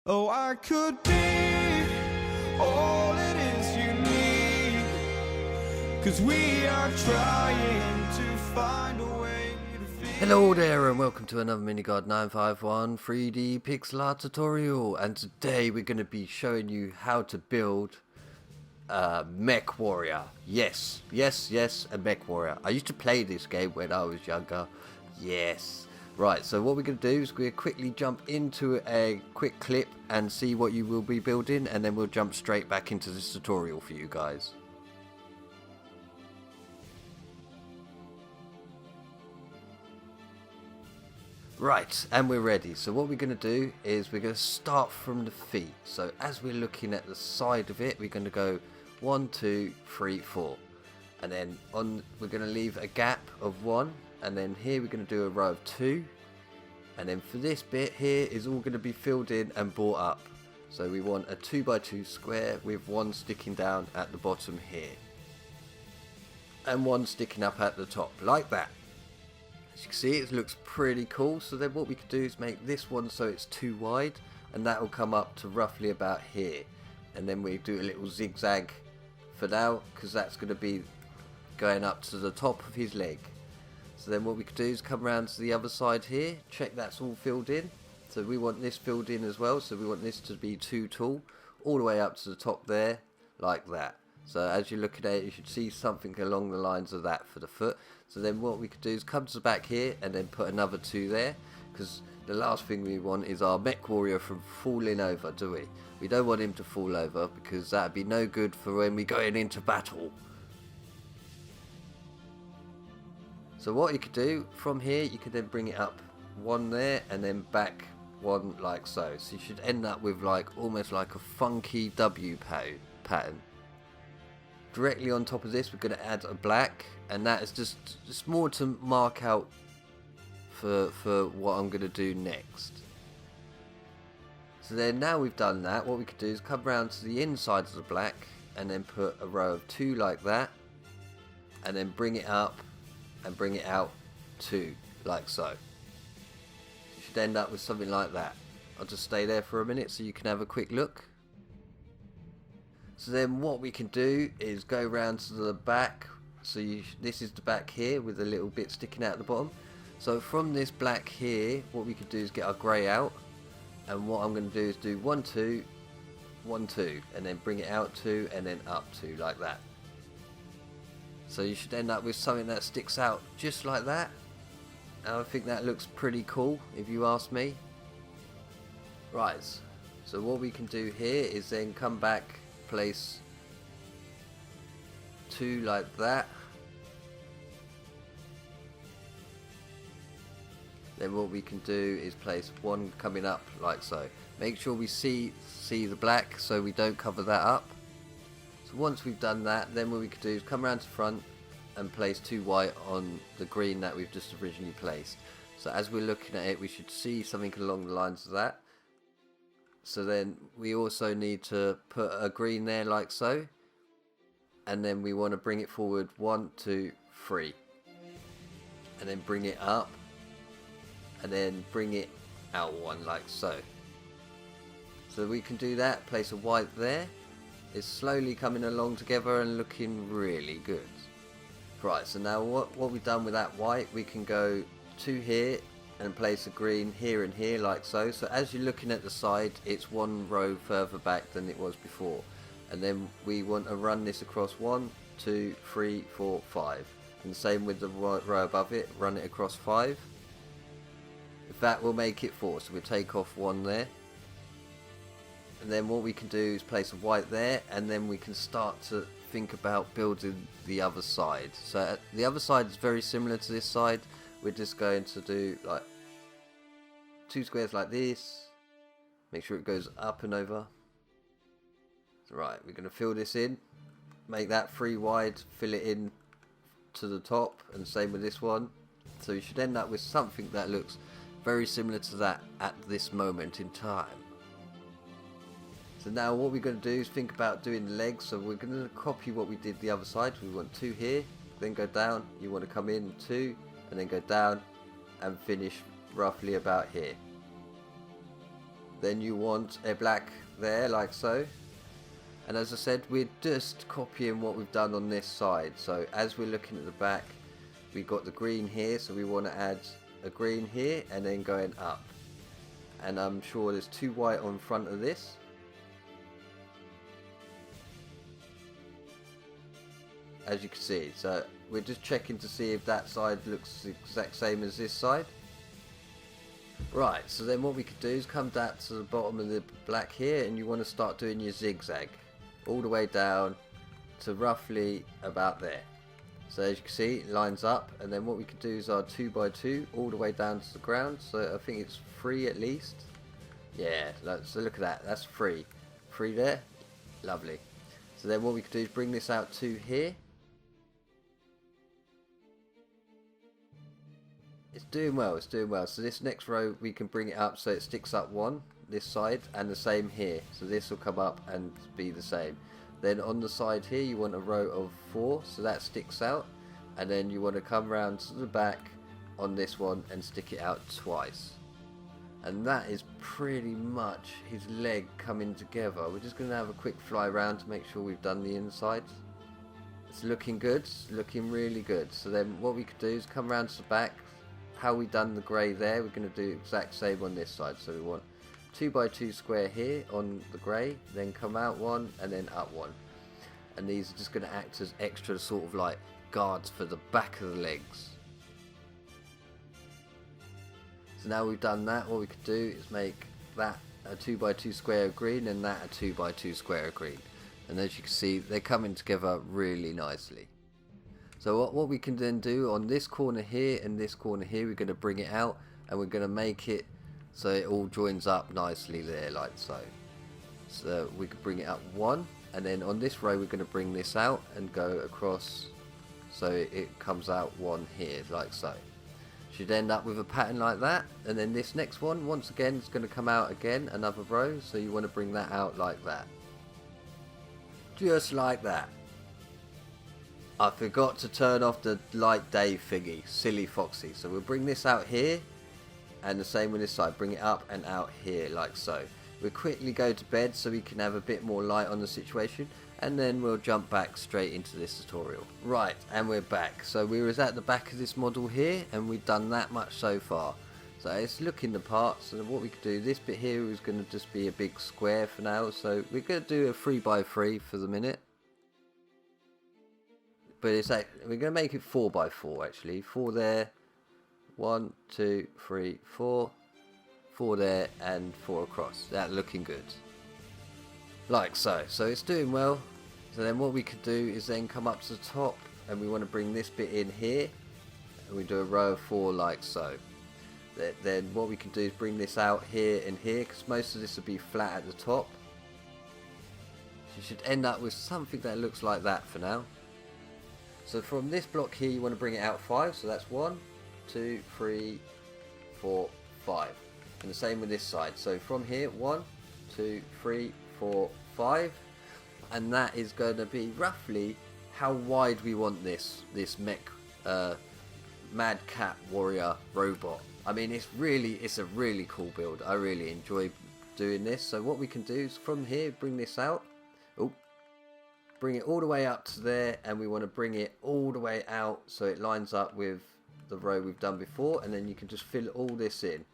Oh, I could be all it is you need, 'cause we are trying to find a way to feel. Hello there and welcome to another MineCraft 951 3D pixel art tutorial, and today we're going to be showing you how to build a Mech Warrior. Yes, a Mech Warrior. I used to play this game when I was younger. Yes. Right, so what we're going to do is we'll quickly jump into a quick clip and see what you will be building, and then we'll jump straight back into this tutorial for you guys. Right, and we're ready. So what we're going to do is we're going to start from the feet. So as we're looking at the side of it, we're going to go 1, 2, 3, 4. And then we're going to leave a gap of 1. And then here we're going to do a row of 2. And then for this bit here is all going to be filled in and brought up. So we want a 2x2 square with 1 sticking down at the bottom here. And 1 sticking up at the top, like that. As you can see, it looks pretty cool. So then what we could do is make this one so it's too wide, and that will come up to roughly about here. And then we do a little zigzag for now, because that's going to be going up to the top of his leg. So then what we could do is come around to the other side here, check that's all filled in. So we want this filled in as well, so we want this to be too tall, all the way up to the top there, like that. So as you're looking at it, you should see something along the lines of that for the foot. So then what we could do is come to the back here and then put another 2 there, because the last thing we want is our Mech Warrior from falling over, do we? We don't want him to fall over, because that would be no good for when we're going into battle. So what you could do from here, you could then bring it up 1 there and then back 1 like so. So you should end up with like almost like a funky W pattern. Directly on top of this, we're going to add a black, and that is just more to mark out for what I'm going to do next. So then now we've done that, what we could do is come around to the inside of the black and then put a row of 2 like that, and then bring it up and bring it out 2 like so. You should end up with something like that. I'll just stay there for a minute so you can have a quick look. So then what we can do is go around to the back. So this is the back here with a little bit sticking out the bottom. So from this black here, what we could do is get our grey out, and what I'm going to do is do 1, 2, 1, 2, and then bring it out 2 and then up 2 like that. So you should end up with something that sticks out just like that. And I think that looks pretty cool if you ask me. Right, so what we can do here is then come back, place 2 like that. Then what we can do is place 1 coming up like so. Make sure we see the black so we don't cover that up. So once we've done that, then what we could do is come around to the front and place 2 white on the green that we've just originally placed. So as we're looking at it, we should see something along the lines of that. So then we also need to put a green there like so, and then we want to bring it forward 1, 2, 3, and then bring it up, and then bring it out 1 like so. So we can do that, place a white there. It's slowly coming along together and looking really good. Right, so now what we've done with that white, we can go 2 here and place a green here and here like so. So as you're looking at the side, it's 1 row further back than it was before. And then we want to run this across 1, 2, 3, 4, 5. And the same with the row above it, run it across 5. That will make it 4, so we'll take off 1 there. And then what we can do is place a white there, and then we can start to think about building the other side. So the other side is very similar to this side. We're just going to do like 2 squares like this. Make sure it goes up and over. Right, we're going to fill this in. Make that 3 wide, fill it in to the top, and same with this one. So you should end up with something that looks very similar to that at this moment in time. So now what we're going to do is think about doing the legs. So we're going to copy what we did the other side. We want 2 here, then go down. You want to come in 2 and then go down and finish roughly about here. then you want a black there, like so. And as I said, we're just copying what we've done on this side. So as we're looking at the back, we've got the green here, so we want to add a green here and then going up. And I'm sure there's 2 white on front of this. As you can see, so we're just checking to see if that side looks the exact same as this side. Right, so then what we could do is come down to the bottom of the black here, and you want to start doing your zigzag all the way down to roughly about there. So as you can see, it lines up, and then what we could do is our 2 by 2 all the way down to the ground. So I think it's 3 at least. Yeah, so look at that, that's 3 there, lovely. So then what we could do is bring this out to here. It's doing well, it's doing well. So this next row we can bring it up so it sticks up 1 this side, and the same here. So this will come up and be the same. Then on the side here you want a row of 4, so that sticks out, and then you want to come round to the back on this one and stick it out twice. And that is pretty much his leg coming together. We're just going to have a quick fly around to make sure we've done the inside. It's looking good, it's looking really good. So then what we could do is come round to the back. How we done the grey there, we're going to do the exact same on this side. So we want 2 by 2 square here on the grey, then come out 1 and then up 1. And these are just going to act as extra sort of like guards for the back of the legs. So now we've done that, what we could do is make that a 2 by 2 square of green and that a 2 by 2 square of green. And as you can see, they're coming together really nicely. So what we can then do on this corner here and this corner here, we're going to bring it out and we're going to make it so it all joins up nicely there, like so. So we could bring it up 1, and then on this row we're going to bring this out and go across so it comes out 1 here, like so. Should end up with a pattern like that. And then this next one, once again, is going to come out again, another row, so you want to bring that out like that. Just like that. I forgot to turn off the light day thingy, silly foxy. So we'll bring this out here, and the same with this side, bring it up and out here like so. We'll quickly go to bed so we can have a bit more light on the situation, and then we'll jump back straight into this tutorial. Right, and we're back. So we was at the back of this model here, and we've done that much so far. So it's looking the part. So what we could do, this bit here is going to just be a big square for now. So we're going to do a 3 by 3 for the minute. But it's like, we're going to make it 4 by 4 actually. 4 there, 1, 2, 3, 4. 4 there and 4 across. That looking good. Like so. So it's doing well. So then what we could do is then come up to the top, and we want to bring this bit in here, and we do a row of 4 like so. Then what we can do is bring this out here and here, because most of this will be flat at the top. So you should end up with something that looks like that for now. So from this block here you want to bring it out 5, so that's 1, 2, 3, 4, 5. And the same with this side. So from here, 1, 2, 3, 4, 5. And that is going to be roughly how wide we want this mech mad cat warrior robot. I mean, it's a really cool build. I really enjoy doing this. So what we can do is from here, bring this out. Oh, bring it all the way up to there, and we want to bring it all the way out so it lines up with the row we've done before, and then you can just fill all this in,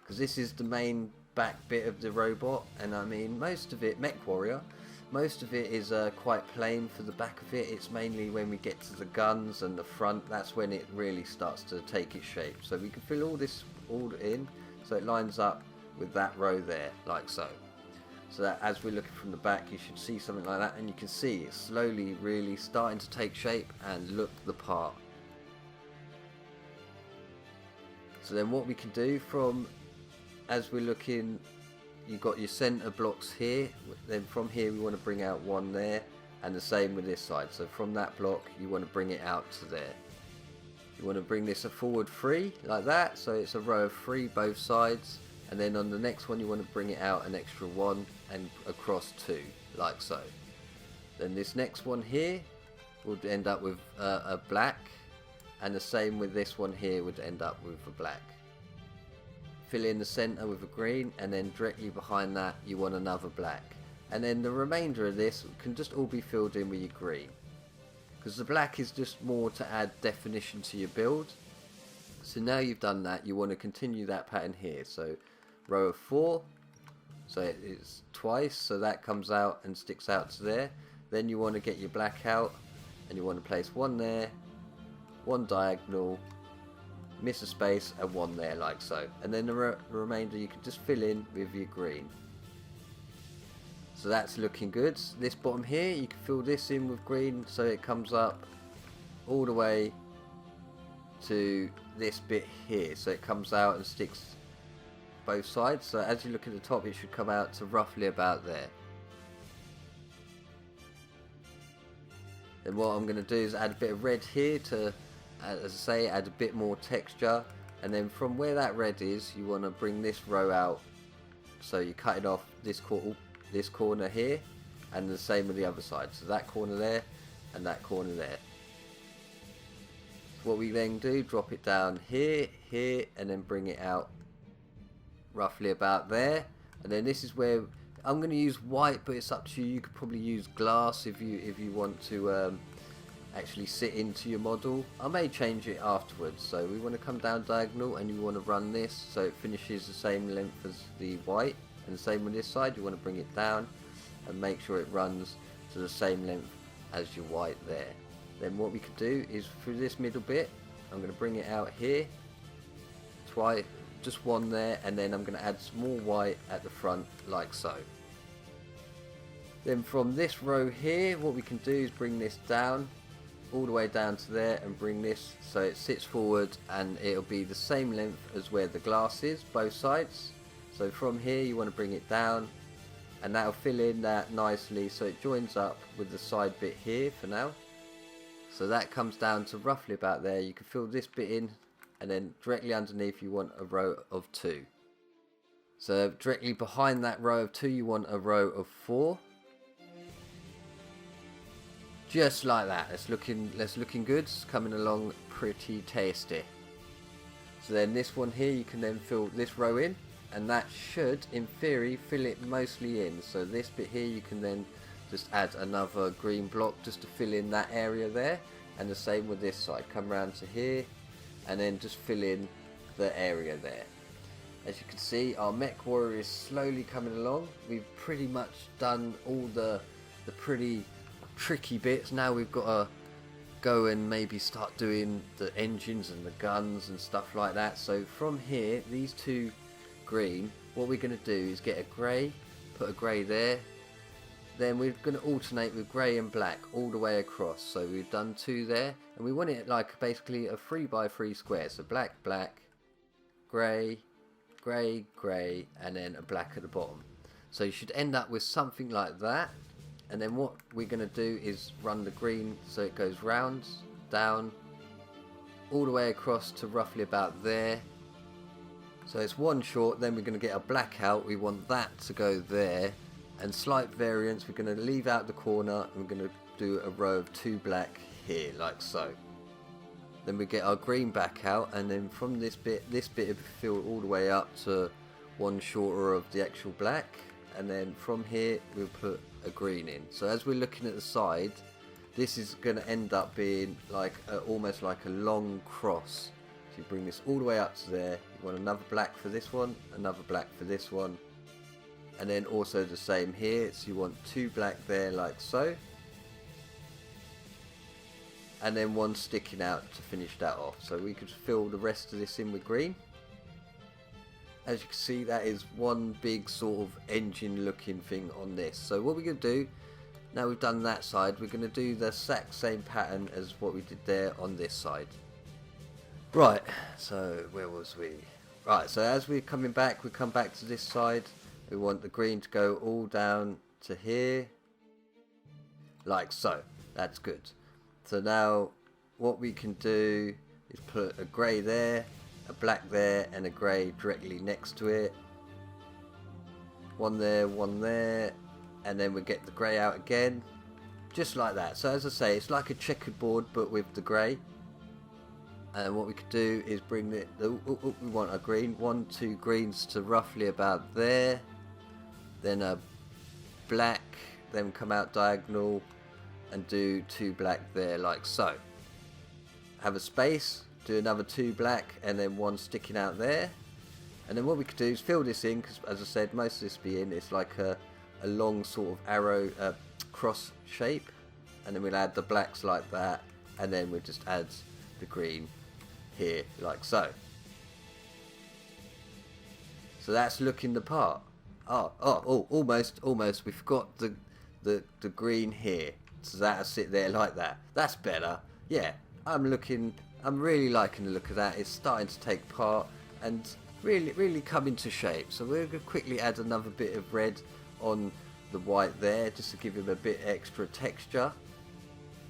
because this is the main back bit of the robot. And I mean, most of it, Mech Warrior, most of it is quite plain for the back of it. It's mainly when we get to the guns and the front, that's when it really starts to take its shape. So we can fill all this all in so it lines up with that row there, like so. So that as we're looking from the back, you should see something like that, and you can see it's slowly really starting to take shape and look the part. So then what we can do from, as we're looking, you've got your center blocks here, then from here we want to bring out 1 there, and the same with this side. So from that block you want to bring it out to there. You want to bring this a forward 3 like that, so it's a row of 3 both sides, and then on the next one you want to bring it out an extra 1 and across 2 like so. Then this next one here would end up with a black, and the same with this one here would end up with a black. fill in the center with a green, and then directly behind that you want another black, and then the remainder of this can just all be filled in with your green, because the black is just more to add definition to your build. So now you've done that, you want to continue that pattern here. So row of 4, so it's twice, so that comes out and sticks out to there. Then you want to get your black out, and you want to place one there, one diagonal, miss a space, and one there, like so. And then the remainder you can just fill in with your green. So that's looking good. This bottom here, you can fill this in with green, so it comes up all the way to this bit here. So it comes out and sticks both sides. So as you look at the top, it should come out to roughly about there. Then what I'm going to do is add a bit of red here to, as I say, add a bit more texture. And then from where that red is, you want to bring this row out. So you cut it off this corner here, and the same with the other side. So that corner there, and that corner there. So what we then do, drop it down here, here, and then bring it out roughly about there. And then this is where I'm going to use white, but it's up to you. You could probably use glass if you want to actually sit into your model. I may change it afterwards. So we want to come down diagonal, and you want to run this so it finishes the same length as the white, and the same with this side. You want to bring it down and make sure it runs to the same length as your white there. Then what we could do is through this middle bit, I'm going to bring it out here twice, just one there, and then I'm going to add some more white at the front like so. Then from this row here, what we can do is bring this down all the way down to there, and bring this so it sits forward, and it'll be the same length as where the glass is, both sides. So from here you want to bring it down, and that'll fill in that nicely so it joins up with the side bit here for now. So that comes down to roughly about there. You can fill this bit in, and then directly underneath you want a row of 2. So directly behind that row of 2 you want a row of 4. Just like that. That's looking good. It's coming along pretty tasty. So then this one here, you can then fill this row in, and that should, in theory, fill it mostly in. So this bit here, you can then just add another green block just to fill in that area there, and the same with this side. Come around to here, and then just fill in the area there. As you can see, our Mech Warrior is slowly coming along. We've pretty much done all the pretty tricky bits. Now we've got to go and maybe start doing the engines and the guns and stuff like that. So from here, these 2 green, what we're going to do is get a grey, put a grey there, then we're going to alternate with grey and black all the way across. So we've done 2 there, and we want it like basically a 3x3 square. So black, black, grey, grey, grey, and then a black at the bottom. So you should end up with something like that. And then what we're going to do is run the green so it goes round, down, all the way across to roughly about there. So it's one short, then we're going to get a black out. We want that to go there. And slight variance, we're going to leave out the corner, and we're going to do a row of 2 black here, like so. Then we get our green back out, and then from this bit will be filled all the way up to one shorter of the actual black. And then from here, we'll put a green in. So as we're looking at the side, this is going to end up being like almost like a long cross. So you bring this all the way up to there. You want another black for this one, another black for this one, and then also the same here. So you want 2 black there, like so, and then one sticking out to finish that off. So we could fill the rest of this in with green. As you can see, that is one big sort of engine looking thing on this. So what we're going to do, now we've done that side, we're going to do the exact same pattern as what we did there on this side. Right, so where was we? Right, so as we're coming back, we come back to this side. We want the green to go all down to here, like so. That's good. So now what we can do is put a grey there, a black there, and a grey directly next to it. One there, and then we get the grey out again, just like that. So as I say, it's like a checkered board but with the grey. And what we could do is bring we want a green, 1, 2 greens to roughly about there, then a black, then come out diagonal and do 2 black there like so. Have a space, do another 2 black and then 1 sticking out there. And then what we could do is fill this in, because as I said, most of this be in, it's like a long sort of arrow cross shape. And then we'll add the blacks like that, and then we'll just add the green here like so. So that's looking the part. Oh, almost we forgot the green here, so that'll sit there like that. That's better. Yeah, I'm really liking the look of that. It's starting to take part and really come into shape. So we're going to quickly add another bit of red on the white there, just to give him a bit extra texture.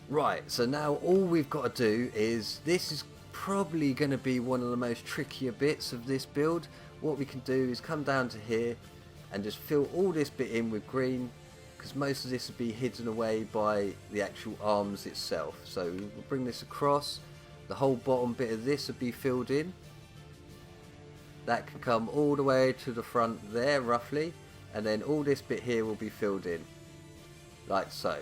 Right, so now all we've got to do is, this is probably going to be one of the most trickier bits of this build. What we can do is come down to here and just fill all this bit in with green, because most of this will be hidden away by the actual arms itself. So we'll bring this across, the whole bottom bit of this will be filled in. That can come all the way to the front there roughly, and then all this bit here will be filled in like so.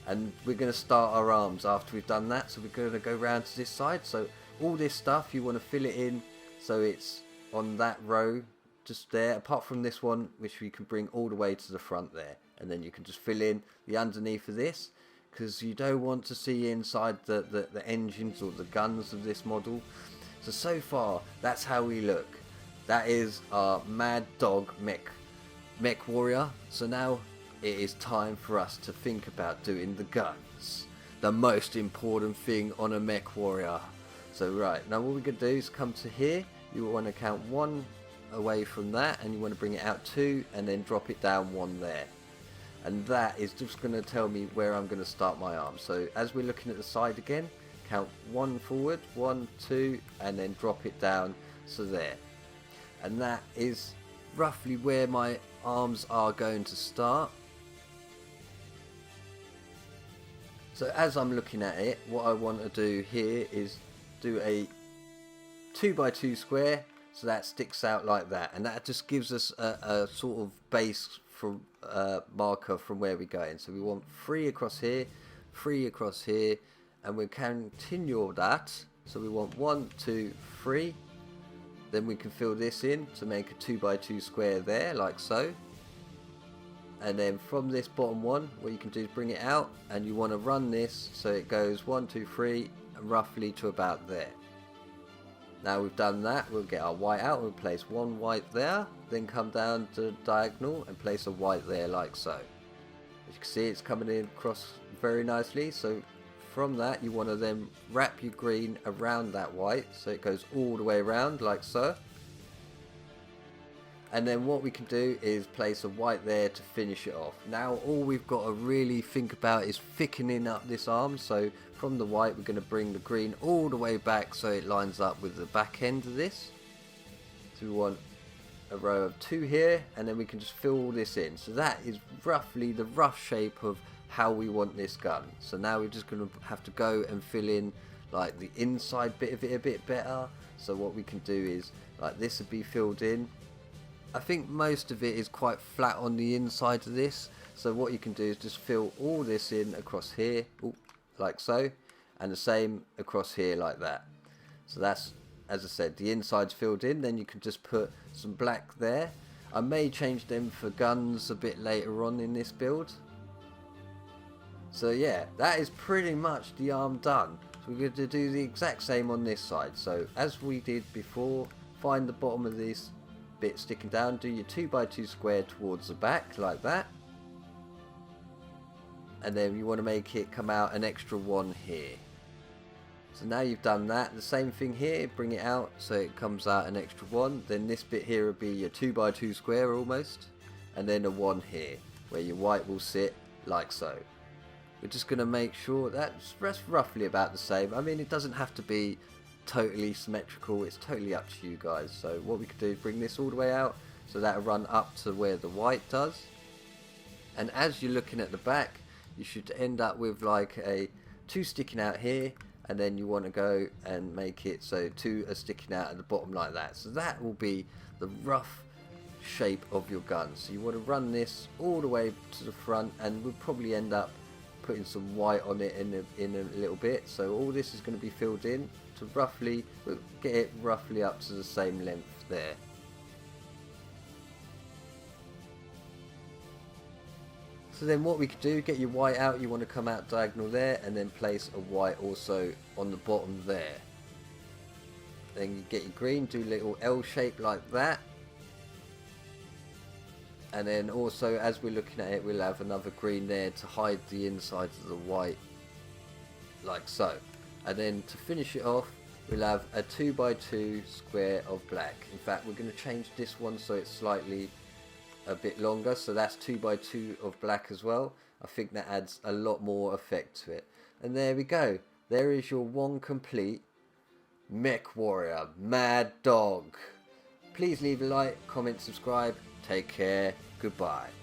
And we're going to start our arms after we've done that, so we're going to go round to this side. So all this stuff you want to fill it in so it's on that row just there, apart from this one which we can bring all the way to the front there. And then you can just fill in the underneath of this, because you don't want to see inside the engines or the guns of this model. So far that's how we look. That is our mad dog Mech Warrior. So now it is time for us to think about doing the guns, the most important thing on a Mech Warrior. So right, now what we're going to do is come to here. You want to count 1 away from that, and you want to bring it out 2 and then drop it down 1 there. And that is just going to tell me where I'm going to start my arm. So as we're looking at the side again, count 1 forward, 1, 2, and then drop it down, so there. And that is roughly where my arms are going to start. So as I'm looking at it, what I want to do here is do a 2x2 square, so that sticks out like that, and that just gives us a sort of base from marker from where we're going. So we want 3 across here, 3 across here, and we continue that. So we want 1, 2, 3. Then we can fill this in to make a 2x2 square there, like so. And then from this bottom one, what you can do is bring it out, and you want to run this so it goes 1, 2, 3, and roughly to about there. Now we've done that, we'll get our white out, we'll place 1 white there, then come down to diagonal and place a white there like so. As you can see, it's coming in across very nicely. So from that you want to then wrap your green around that white so it goes all the way around like so. And then what we can do is place a white there to finish it off. Now all we've got to really think about is thickening up this arm. So from the white we're going to bring the green all the way back so it lines up with the back end of this. So we want a row of 2 here, and then we can just fill all this in. So that is roughly the rough shape of how we want this gun. So now we're just going to have to go and fill in like the inside bit of it a bit better. So what we can do is like this would be filled in. I think most of it is quite flat on the inside of this, so what you can do is just fill all this in across here, like so, and the same across here like that. So that's, as I said, the inside's filled in. Then you can just put some black there. I may change them for guns a bit later on in this build. So yeah, that is pretty much the arm done. So we're going to do the exact same on this side. So as we did before, find the bottom of this bit sticking down, do your 2x2 square towards the back like that, and then you want to make it come out an extra 1 here. So now you've done that, the same thing here, bring it out so it comes out an extra 1. Then this bit here will be your 2x2 square almost, and then a 1 here where your white will sit like so. We're just going to make sure that's roughly about the same. I mean, it doesn't have to be totally symmetrical, it's totally up to you guys. So what we could do is bring this all the way out so that'll run up to where the white does, and as you're looking at the back you should end up with like a 2 sticking out here and then you want to go and make it so 2 are sticking out at the bottom like that. So that will be the rough shape of your gun. So you want to run this all the way to the front, and we'll probably end up putting some white on it in a little bit. So all this is going to be filled in to roughly, we'll get it roughly up to the same length there. So then what we could do, get your white out, you want to come out diagonal there, and then place a white also on the bottom there. Then you get your green, do a little L shape like that. And then also, as we're looking at it, we'll have another green there to hide the inside of the white, like so. And then to finish it off, we'll have a 2x2 square of black. In fact, we're going to change this one so it's slightly a bit longer, so that's 2x2 of black as well. I think that adds a lot more effect to it. And there we go. There is your one complete Mech Warrior Mad Dog. Please leave a like, comment, subscribe. Take care. Goodbye.